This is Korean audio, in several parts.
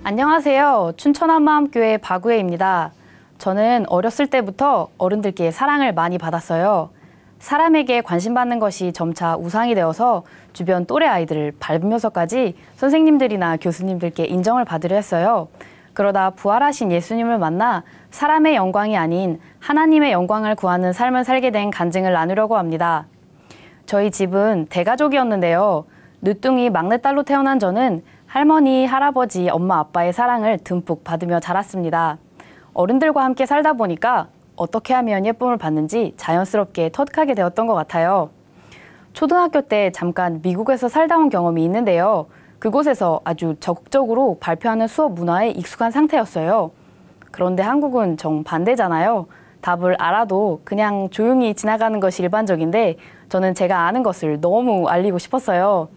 안녕하세요. 춘천 한마음교회 박우혜입니다. 저는 어렸을 때부터 어른들께 사랑을 많이 받았어요. 사람에게 관심받는 것이 점차 우상이 되어서 주변 또래 아이들을 밟으면서까지 선생님들이나 교수님들께 인정을 받으려 했어요. 그러다 부활하신 예수님을 만나 사람의 영광이 아닌 하나님의 영광을 구하는 삶을 살게 된 간증을 나누려고 합니다. 저희 집은 대가족이었는데요. 늦둥이 막내딸로 태어난 저는 할머니, 할아버지, 엄마, 아빠의 사랑을 듬뿍 받으며 자랐습니다. 어른들과 함께 살다 보니까 어떻게 하면 예쁨을 받는지 자연스럽게 터득하게 되었던 것 같아요. 초등학교 때 잠깐 미국에서 살다 온 경험이 있는데요. 그곳에서 아주 적극적으로 발표하는 수업 문화에 익숙한 상태였어요. 그런데 한국은 정반대잖아요. 답을 알아도 그냥 조용히 지나가는 것이 일반적인데 저는 제가 아는 것을 너무 알리고 싶었어요.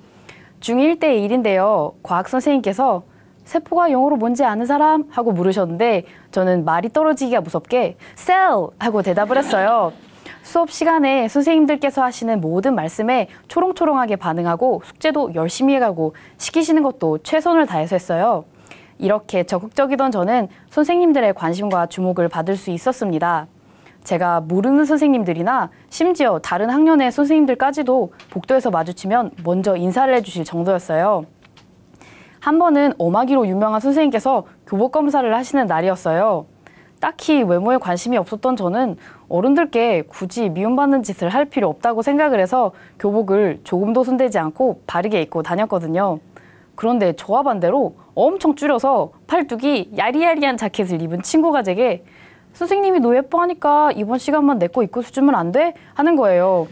중1 때 일인데요. 과학 선생님께서 세포가 영어로 뭔지 아는 사람? 하고 물으셨는데 저는 말이 떨어지기가 무섭게 cell! 하고 대답을 했어요. 수업 시간에 선생님들께서 하시는 모든 말씀에 초롱초롱하게 반응하고 숙제도 열심히 해가고 시키시는 것도 최선을 다해서 했어요. 이렇게 적극적이던 저는 선생님들의 관심과 주목을 받을 수 있었습니다. 제가 모르는 선생님들이나 심지어 다른 학년의 선생님들까지도 복도에서 마주치면 먼저 인사를 해주실 정도였어요. 한 번은 엄하기로 유명한 선생님께서 교복 검사를 하시는 날이었어요. 딱히 외모에 관심이 없었던 저는 어른들께 굳이 미움받는 짓을 할 필요 없다고 생각을 해서 교복을 조금도 손대지 않고 바르게 입고 다녔거든요. 그런데 저와 반대로 엄청 줄여서 팔뚝이 야리야리한 자켓을 입은 친구가 제게 선생님이 너 예뻐하니까 이번 시간만 내 거 입고 주면 안 돼? 하는 거예요.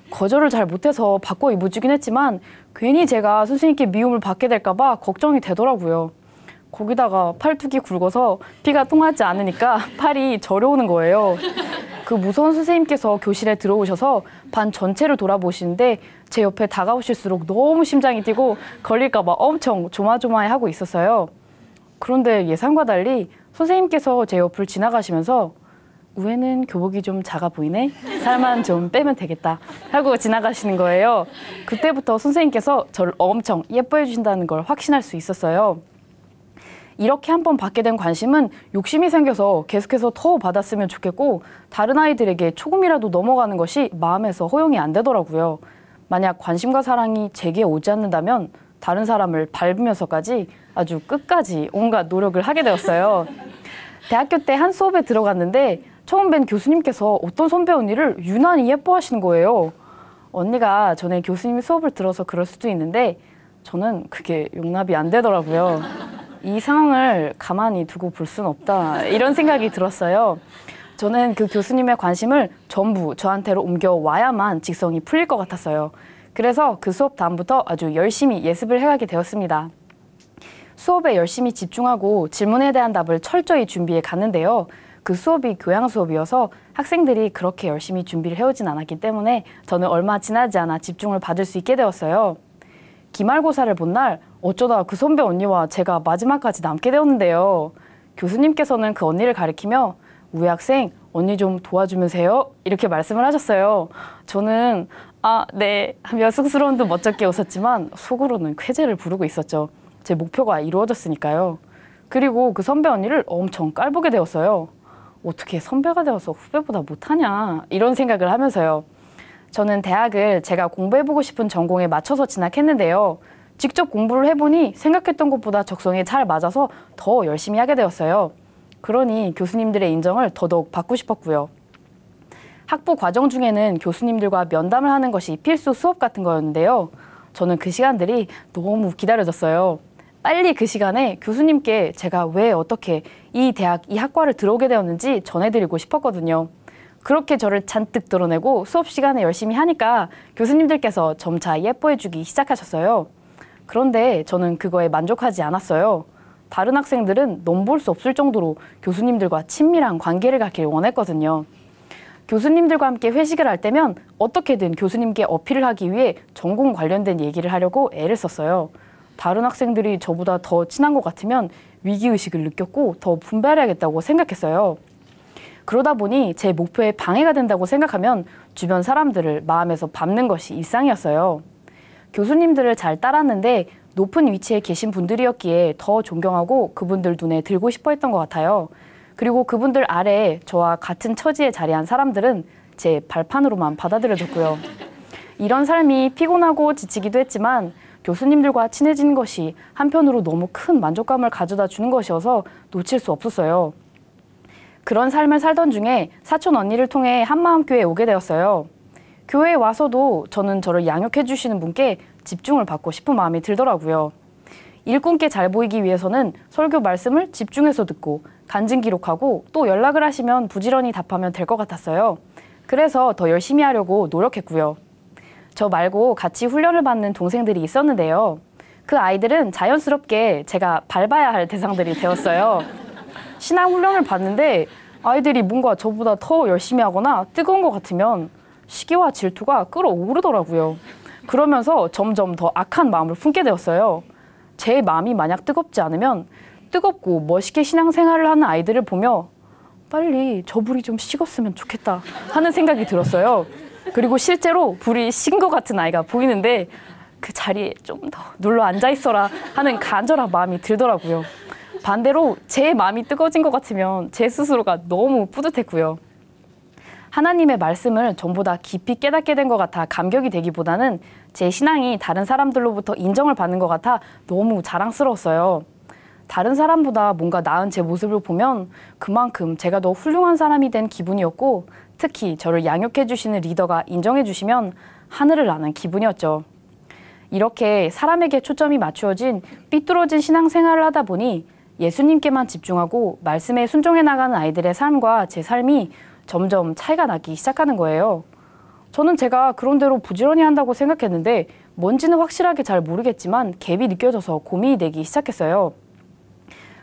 거절을 잘 못해서 바꿔 입어주긴 했지만 괜히 제가 선생님께 미움을 받게 될까 봐 걱정이 되더라고요. 거기다가 팔뚝이 굵어서 피가 통하지 않으니까 팔이 저려오는 거예요. 그 무서운 선생님께서 교실에 들어오셔서 반 전체를 돌아보시는데 제 옆에 다가오실수록 너무 심장이 뛰고 걸릴까 봐 엄청 조마조마해하고 있었어요. 그런데 예상과 달리 선생님께서 제 옆을 지나가시면서 우애는 교복이 좀 작아 보이네? 살만 좀 빼면 되겠다 하고 지나가시는 거예요. 그때부터 선생님께서 저를 엄청 예뻐해 주신다는 걸 확신할 수 있었어요. 이렇게 한 번 받게 된 관심은 욕심이 생겨서 계속해서 더 받았으면 좋겠고 다른 아이들에게 조금이라도 넘어가는 것이 마음에서 허용이 안 되더라고요. 만약 관심과 사랑이 제게 오지 않는다면 다른 사람을 밟으면서까지 아주 끝까지 온갖 노력을 하게 되었어요. 대학교 때 한 수업에 들어갔는데 처음 뵌 교수님께서 어떤 선배 언니를 유난히 예뻐하시는 거예요. 언니가 전에 교수님 수업을 들어서 그럴 수도 있는데 저는 그게 용납이 안 되더라고요. 이 상황을 가만히 두고 볼 수는 없다 이런 생각이 들었어요. 저는 그 교수님의 관심을 전부 저한테로 옮겨와야만 직성이 풀릴 것 같았어요. 그래서 그 수업 다음부터 아주 열심히 예습을 해가게 되었습니다. 수업에 열심히 집중하고 질문에 대한 답을 철저히 준비해 갔는데요. 그 수업이 교양 수업이어서 학생들이 그렇게 열심히 준비를 해오진 않았기 때문에 저는 얼마 지나지 않아 집중을 받을 수 있게 되었어요. 기말고사를 본 날 어쩌다 그 선배 언니와 제가 마지막까지 남게 되었는데요. 교수님께서는 그 언니를 가리키며 우리 학생 언니 좀 도와주면서요 이렇게 말씀을 하셨어요. 저는 네 하며 쑥스러운 듯 멋쩍게 웃었지만 속으로는 쾌재를 부르고 있었죠. 제 목표가 이루어졌으니까요. 그리고 그 선배 언니를 엄청 깔보게 되었어요. 어떻게 선배가 되어서 후배보다 못하냐 이런 생각을 하면서요. 저는 대학을 제가 공부해보고 싶은 전공에 맞춰서 진학했는데요. 직접 공부를 해보니 생각했던 것보다 적성에 잘 맞아서 더 열심히 하게 되었어요. 그러니 교수님들의 인정을 더더욱 받고 싶었고요. 학부 과정 중에는 교수님들과 면담을 하는 것이 필수 수업 같은 거였는데요. 저는 그 시간들이 너무 기다려졌어요. 빨리 그 시간에 교수님께 제가 왜 어떻게 이 대학, 이 학과를 들어오게 되었는지 전해드리고 싶었거든요. 그렇게 저를 잔뜩 드러내고 수업 시간에 열심히 하니까 교수님들께서 점차 예뻐해주기 시작하셨어요. 그런데 저는 그거에 만족하지 않았어요. 다른 학생들은 넘볼 수 없을 정도로 교수님들과 친밀한 관계를 갖길 원했거든요. 교수님들과 함께 회식을 할 때면 어떻게든 교수님께 어필을 하기 위해 전공 관련된 얘기를 하려고 애를 썼어요. 다른 학생들이 저보다 더 친한 것 같으면 위기의식을 느꼈고 더 분발해야겠다고 생각했어요. 그러다 보니 제 목표에 방해가 된다고 생각하면 주변 사람들을 마음에서 밟는 것이 일상이었어요. 교수님들을 잘 따랐는데 높은 위치에 계신 분들이었기에 더 존경하고 그분들 눈에 들고 싶어 했던 것 같아요. 그리고 그분들 아래에 저와 같은 처지에 자리한 사람들은 제 발판으로만 받아들여졌고요. 이런 삶이 피곤하고 지치기도 했지만 교수님들과 친해지는 것이 한편으로 너무 큰 만족감을 가져다 주는 것이어서 놓칠 수 없었어요. 그런 삶을 살던 중에 사촌 언니를 통해 한마음교회에 오게 되었어요. 교회에 와서도 저는 저를 양육해 주시는 분께 집중을 받고 싶은 마음이 들더라고요. 일꾼께 잘 보이기 위해서는 설교 말씀을 집중해서 듣고 간증 기록하고 또 연락을 하시면 부지런히 답하면 될 것 같았어요. 그래서 더 열심히 하려고 노력했고요. 저 말고 같이 훈련을 받는 동생들이 있었는데요. 그 아이들은 자연스럽게 제가 밟아야 할 대상들이 되었어요. 신앙 훈련을 받는데 아이들이 뭔가 저보다 더 열심히 하거나 뜨거운 것 같으면 시기와 질투가 끌어오르더라고요. 그러면서 점점 더 악한 마음을 품게 되었어요. 제 마음이 만약 뜨겁지 않으면 뜨겁고 멋있게 신앙생활을 하는 아이들을 보며 빨리 저 불이 좀 식었으면 좋겠다 하는 생각이 들었어요. 그리고 실제로 불이 식은 것 같은 아이가 보이는데 그 자리에 좀 더 눌러 앉아 있어라 하는 간절한 마음이 들더라고요. 반대로 제 마음이 뜨거워진 것 같으면 제 스스로가 너무 뿌듯했고요. 하나님의 말씀을 전보다 깊이 깨닫게 된 것 같아 감격이 되기보다는 제 신앙이 다른 사람들로부터 인정을 받는 것 같아 너무 자랑스러웠어요. 다른 사람보다 뭔가 나은 제 모습을 보면 그만큼 제가 더 훌륭한 사람이 된 기분이었고 특히 저를 양육해 주시는 리더가 인정해 주시면 하늘을 나는 기분이었죠. 이렇게 사람에게 초점이 맞추어진 삐뚤어진 신앙생활을 하다 보니 예수님께만 집중하고 말씀에 순종해 나가는 아이들의 삶과 제 삶이 점점 차이가 나기 시작하는 거예요. 저는 제가 그런 대로 부지런히 한다고 생각했는데 뭔지는 확실하게 잘 모르겠지만 갭이 느껴져서 고민이 되기 시작했어요.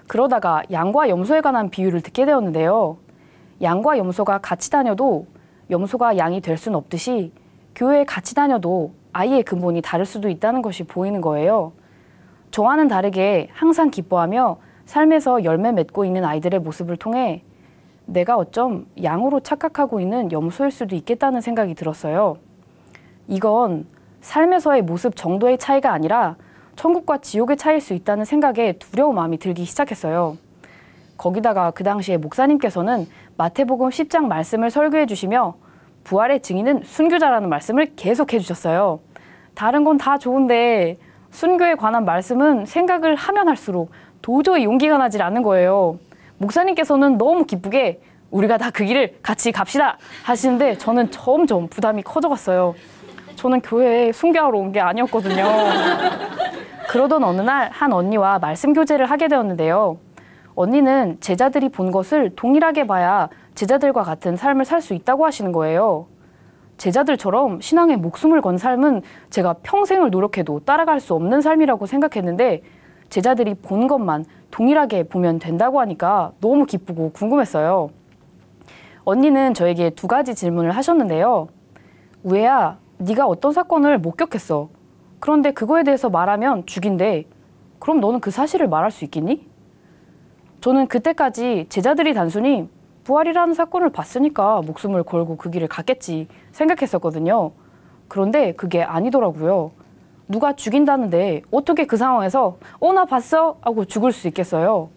그러다가 양과 염소에 관한 비유를 듣게 되었는데요. 양과 염소가 같이 다녀도 염소가 양이 될 수는 없듯이 교회에 같이 다녀도 아이의 근본이 다를 수도 있다는 것이 보이는 거예요. 저와는 다르게 항상 기뻐하며 삶에서 열매 맺고 있는 아이들의 모습을 통해 내가 어쩜 양으로 착각하고 있는 염소일 수도 있겠다는 생각이 들었어요. 이건 삶에서의 모습 정도의 차이가 아니라 천국과 지옥의 차이일 수 있다는 생각에 두려운 마음이 들기 시작했어요. 거기다가 그 당시에 목사님께서는 마태복음 10장 말씀을 설교해 주시며 부활의 증인은 순교자라는 말씀을 계속 해주셨어요. 다른 건 다 좋은데 순교에 관한 말씀은 생각을 하면 할수록 도저히 용기가 나질 않는 거예요. 목사님께서는 너무 기쁘게 우리가 다 그 길을 같이 갑시다 하시는데 저는 점점 부담이 커져갔어요. 저는 교회에 순교하러 온 게 아니었거든요. 그러던 어느 날 한 언니와 말씀 교제를 하게 되었는데요. 언니는 제자들이 본 것을 동일하게 봐야 제자들과 같은 삶을 살 수 있다고 하시는 거예요. 제자들처럼 신앙에 목숨을 건 삶은 제가 평생을 노력해도 따라갈 수 없는 삶이라고 생각했는데 제자들이 본 것만 동일하게 보면 된다고 하니까 너무 기쁘고 궁금했어요. 언니는 저에게 두 가지 질문을 하셨는데요. 우애야, 네가 어떤 사건을 목격했어. 그런데 그거에 대해서 말하면 죽인대. 그럼 너는 그 사실을 말할 수 있겠니? 저는 그때까지 제자들이 단순히 부활이라는 사건을 봤으니까 목숨을 걸고 그 길을 갔겠지 생각했었거든요. 그런데 그게 아니더라고요. 누가 죽인다는데 어떻게 그 상황에서 나 봤어? 하고 죽을 수 있겠어요.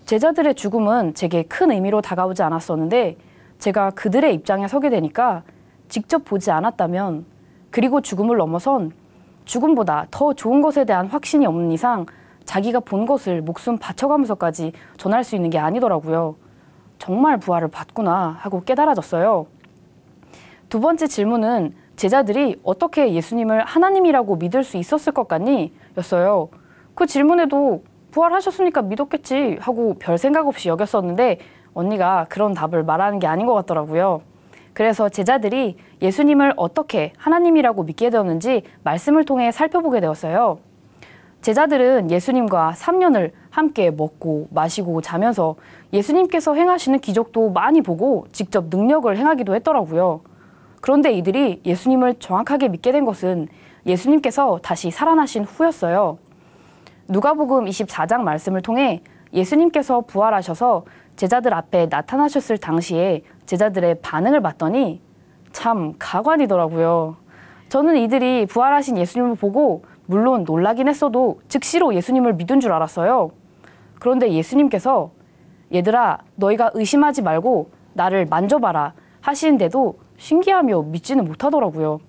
제자들의 죽음은 제게 큰 의미로 다가오지 않았었는데 제가 그들의 입장에 서게 되니까 직접 보지 않았다면 그리고 죽음을 넘어선 죽음보다 더 좋은 것에 대한 확신이 없는 이상 자기가 본 것을 목숨 바쳐가면서까지 전할 수 있는 게 아니더라고요. 정말 부활을 봤구나 하고 깨달아졌어요. 두 번째 질문은 제자들이 어떻게 예수님을 하나님이라고 믿을 수 있었을 것 같니? 였어요. 그 질문에도 부활하셨으니까 믿었겠지 하고 별 생각 없이 여겼었는데 언니가 그런 답을 말하는 게 아닌 것 같더라고요. 그래서 제자들이 예수님을 어떻게 하나님이라고 믿게 되었는지 말씀을 통해 살펴보게 되었어요. 제자들은 예수님과 3년을 함께 먹고 마시고 자면서 예수님께서 행하시는 기적도 많이 보고 직접 능력을 행하기도 했더라고요. 그런데 이들이 예수님을 정확하게 믿게 된 것은 예수님께서 다시 살아나신 후였어요. 누가복음 24장 말씀을 통해 예수님께서 부활하셔서 제자들 앞에 나타나셨을 당시에 제자들의 반응을 봤더니 참 가관이더라고요. 저는 이들이 부활하신 예수님을 보고 물론 놀라긴 했어도 즉시로 예수님을 믿은 줄 알았어요. 그런데 예수님께서 얘들아, 너희가 의심하지 말고 나를 만져봐라 하시는데도 신기하며 믿지는 못하더라고요.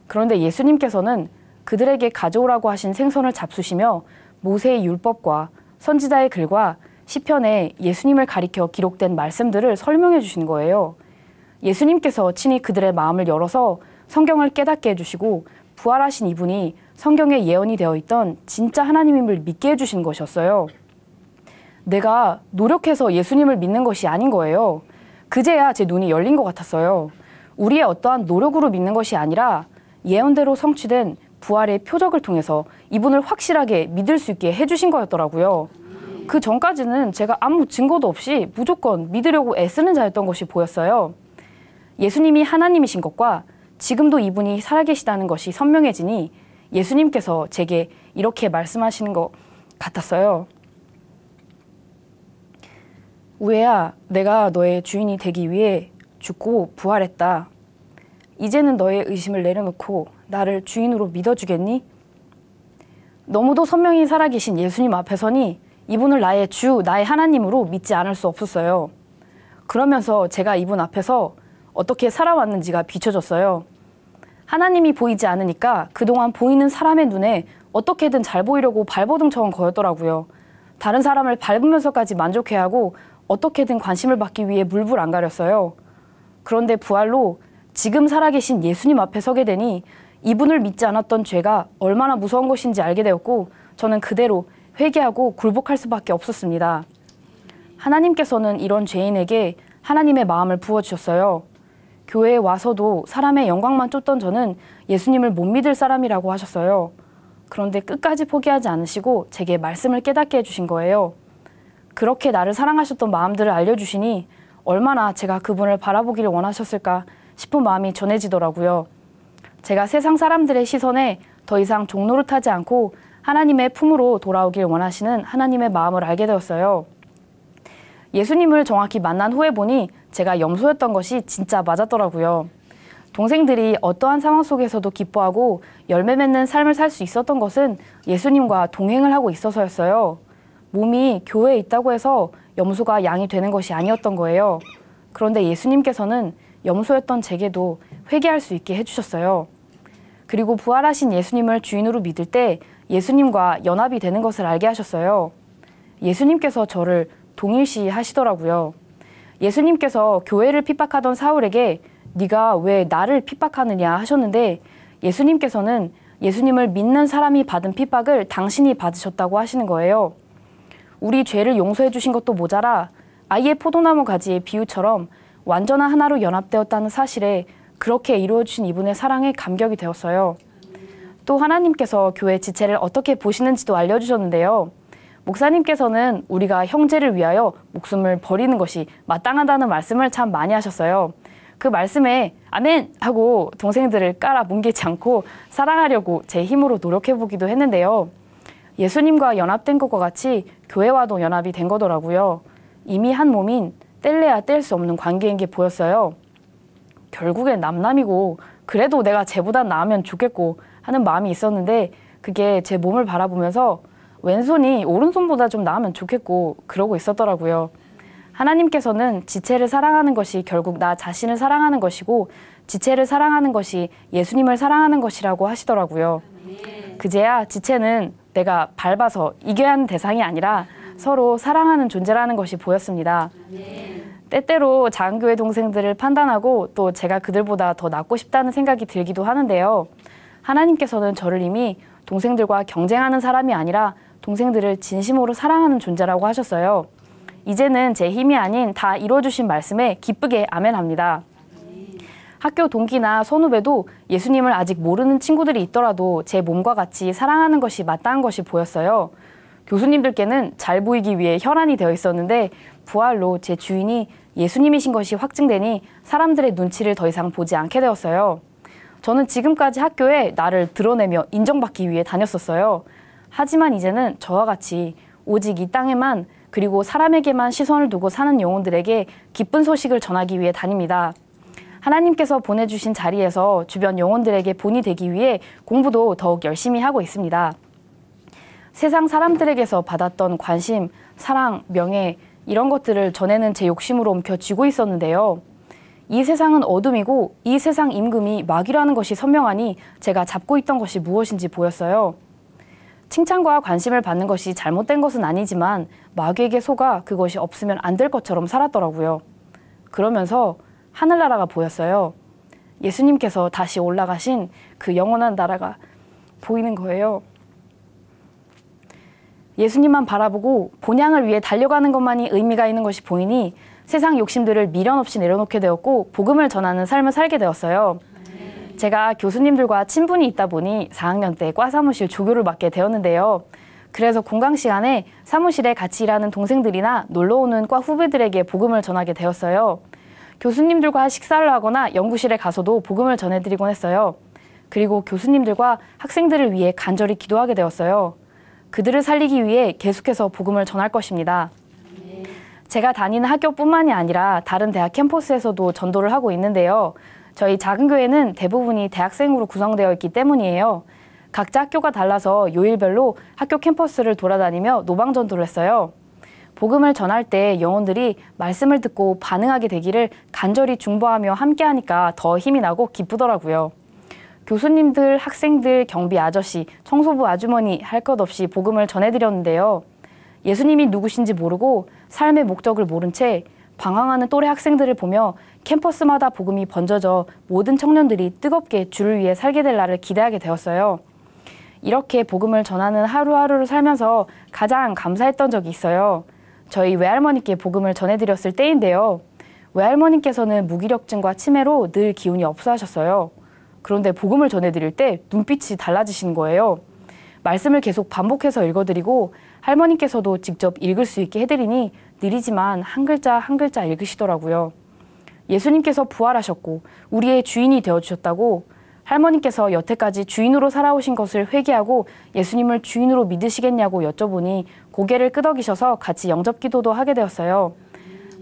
그런데 예수님께서는 그들에게 가져오라고 하신 생선을 잡수시며 모세의 율법과 선지자의 글과 시편에 예수님을 가리켜 기록된 말씀들을 설명해 주신 거예요. 예수님께서 친히 그들의 마음을 열어서 성경을 깨닫게 해주시고 부활하신 이분이 성경에 예언이 되어 있던 진짜 하나님임을 믿게 해주신 것이었어요. 내가 노력해서 예수님을 믿는 것이 아닌 거예요. 그제야 제 눈이 열린 것 같았어요. 우리의 어떠한 노력으로 믿는 것이 아니라 예언대로 성취된 부활의 표적을 통해서 이분을 확실하게 믿을 수 있게 해주신 거였더라고요. 그 전까지는 제가 아무 증거도 없이 무조건 믿으려고 애쓰는 자였던 것이 보였어요. 예수님이 하나님이신 것과 지금도 이분이 살아계시다는 것이 선명해지니 예수님께서 제게 이렇게 말씀하시는 것 같았어요. 우애야, 내가 너의 주인이 되기 위해 죽고 부활했다. 이제는 너의 의심을 내려놓고 나를 주인으로 믿어주겠니? 너무도 선명히 살아계신 예수님 앞에 서니 이분을 나의 주, 나의 하나님으로 믿지 않을 수 없었어요. 그러면서 제가 이분 앞에서 어떻게 살아왔는지가 비춰졌어요. 하나님이 보이지 않으니까 그동안 보이는 사람의 눈에 어떻게든 잘 보이려고 발버둥 쳐온 거였더라고요. 다른 사람을 밟으면서까지 만족해야 하고 어떻게든 관심을 받기 위해 물불 안 가렸어요. 그런데 부활로 지금 살아계신 예수님 앞에 서게 되니 이분을 믿지 않았던 죄가 얼마나 무서운 것인지 알게 되었고 저는 그대로 회개하고 굴복할 수밖에 없었습니다. 하나님께서는 이런 죄인에게 하나님의 마음을 부어주셨어요. 교회에 와서도 사람의 영광만 쫓던 저는 예수님을 못 믿을 사람이라고 하셨어요. 그런데 끝까지 포기하지 않으시고 제게 말씀을 깨닫게 해주신 거예요. 그렇게 나를 사랑하셨던 마음들을 알려주시니 얼마나 제가 그분을 바라보기를 원하셨을까 싶은 마음이 전해지더라고요. 제가 세상 사람들의 시선에 더 이상 종노릇하지 않고 하나님의 품으로 돌아오길 원하시는 하나님의 마음을 알게 되었어요. 예수님을 정확히 만난 후에 보니 제가 염소였던 것이 진짜 맞았더라고요. 동생들이 어떠한 상황 속에서도 기뻐하고 열매 맺는 삶을 살 수 있었던 것은 예수님과 동행을 하고 있어서였어요. 몸이 교회에 있다고 해서 염소가 양이 되는 것이 아니었던 거예요. 그런데 예수님께서는 염소였던 제게도 회개할 수 있게 해주셨어요. 그리고 부활하신 예수님을 주인으로 믿을 때 예수님과 연합이 되는 것을 알게 하셨어요. 예수님께서 저를 동일시 하시더라고요. 예수님께서 교회를 핍박하던 사울에게 네가 왜 나를 핍박하느냐 하셨는데 예수님께서는 예수님을 믿는 사람이 받은 핍박을 당신이 받으셨다고 하시는 거예요. 우리 죄를 용서해 주신 것도 모자라 아이의 포도나무 가지의 비유처럼 완전한 하나로 연합되었다는 사실에 그렇게 이루어주신 이분의 사랑에 감격이 되었어요. 또 하나님께서 교회 지체를 어떻게 보시는지도 알려주셨는데요. 목사님께서는 우리가 형제를 위하여 목숨을 버리는 것이 마땅하다는 말씀을 참 많이 하셨어요. 그 말씀에 아멘! 하고 동생들을 깔아 뭉개지 않고 사랑하려고 제 힘으로 노력해보기도 했는데요. 예수님과 연합된 것과 같이 교회와도 연합이 된 거더라고요. 이미 한 몸인 뗄래야 뗄 수 없는 관계인 게 보였어요. 결국엔 남남이고 그래도 내가 쟤보단 나으면 좋겠고 하는 마음이 있었는데 그게 제 몸을 바라보면서 왼손이 오른손보다 좀 나으면 좋겠고 그러고 있었더라고요. 하나님께서는 지체를 사랑하는 것이 결국 나 자신을 사랑하는 것이고 지체를 사랑하는 것이 예수님을 사랑하는 것이라고 하시더라고요. 그제야 지체는 내가 밟아서 이겨야 하는 대상이 아니라 서로 사랑하는 존재라는 것이 보였습니다. 때때로 작은 교회 동생들을 판단하고 또 제가 그들보다 더 낫고 싶다는 생각이 들기도 하는데요. 하나님께서는 저를 이미 동생들과 경쟁하는 사람이 아니라 동생들을 진심으로 사랑하는 존재라고 하셨어요. 이제는 제 힘이 아닌 다 이루어주신 말씀에 기쁘게 아멘합니다. 학교 동기나 선후배도 예수님을 아직 모르는 친구들이 있더라도 제 몸과 같이 사랑하는 것이 마땅한 것이 보였어요. 교수님들께는 잘 보이기 위해 혈안이 되어 있었는데 부활로 제 주인이 예수님이신 것이 확증되니 사람들의 눈치를 더 이상 보지 않게 되었어요. 저는 지금까지 학교에 나를 드러내며 인정받기 위해 다녔었어요. 하지만 이제는 저와 같이 오직 이 땅에만 그리고 사람에게만 시선을 두고 사는 영혼들에게 기쁜 소식을 전하기 위해 다닙니다. 하나님께서 보내주신 자리에서 주변 영혼들에게 본이 되기 위해 공부도 더욱 열심히 하고 있습니다. 세상 사람들에게서 받았던 관심, 사랑, 명예 이런 것들을 전에는 제 욕심으로 옮겨쥐고 있었는데요. 이 세상은 어둠이고 이 세상 임금이 마귀라는 것이 선명하니 제가 잡고 있던 것이 무엇인지 보였어요. 칭찬과 관심을 받는 것이 잘못된 것은 아니지만 마귀에게 속아 그것이 없으면 안 될 것처럼 살았더라고요. 그러면서 하늘나라가 보였어요. 예수님께서 다시 올라가신 그 영원한 나라가 보이는 거예요. 예수님만 바라보고 본향을 위해 달려가는 것만이 의미가 있는 것이 보이니 세상 욕심들을 미련 없이 내려놓게 되었고 복음을 전하는 삶을 살게 되었어요. 제가 교수님들과 친분이 있다 보니 4학년 때 과 사무실 조교를 맡게 되었는데요. 그래서 공강 시간에 사무실에 같이 일하는 동생들이나 놀러오는 과 후배들에게 복음을 전하게 되었어요. 교수님들과 식사를 하거나 연구실에 가서도 복음을 전해드리곤 했어요. 그리고 교수님들과 학생들을 위해 간절히 기도하게 되었어요. 그들을 살리기 위해 계속해서 복음을 전할 것입니다. 제가 다니는 학교뿐만이 아니라 다른 대학 캠퍼스에서도 전도를 하고 있는데요. 저희 작은 교회는 대부분이 대학생으로 구성되어 있기 때문이에요. 각자 학교가 달라서 요일별로 학교 캠퍼스를 돌아다니며 노방 전도를 했어요. 복음을 전할 때 영혼들이 말씀을 듣고 반응하게 되기를 간절히 중보하며 함께하니까 더 힘이 나고 기쁘더라고요. 교수님들, 학생들, 경비 아저씨, 청소부 아주머니 할 것 없이 복음을 전해드렸는데요. 예수님이 누구신지 모르고 삶의 목적을 모른 채 방황하는 또래 학생들을 보며 캠퍼스마다 복음이 번져져 모든 청년들이 뜨겁게 주를 위해 살게 될 날을 기대하게 되었어요. 이렇게 복음을 전하는 하루하루를 살면서 가장 감사했던 적이 있어요. 저희 외할머니께 복음을 전해드렸을 때인데요. 외할머니께서는 무기력증과 치매로 늘 기운이 없어 하셨어요. 그런데 복음을 전해드릴 때 눈빛이 달라지신 거예요. 말씀을 계속 반복해서 읽어드리고 할머니께서도 직접 읽을 수 있게 해드리니 느리지만 한 글자 한 글자 읽으시더라고요. 예수님께서 부활하셨고 우리의 주인이 되어주셨다고 할머니께서 여태까지 주인으로 살아오신 것을 회개하고 예수님을 주인으로 믿으시겠냐고 여쭤보니 고개를 끄덕이셔서 같이 영접기도도 하게 되었어요.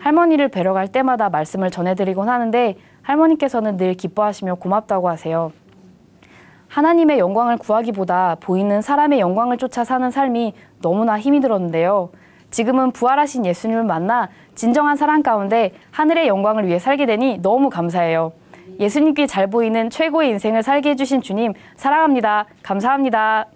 할머니를 뵈러 갈 때마다 말씀을 전해드리곤 하는데 할머니께서는 늘 기뻐하시며 고맙다고 하세요. 하나님의 영광을 구하기보다 보이는 사람의 영광을 쫓아 사는 삶이 너무나 힘이 들었는데요. 지금은 부활하신 예수님을 만나 진정한 사랑 가운데 하늘의 영광을 위해 살게 되니 너무 감사해요. 예수님께 잘 보이는 최고의 인생을 살게 해주신 주님 사랑합니다. 감사합니다.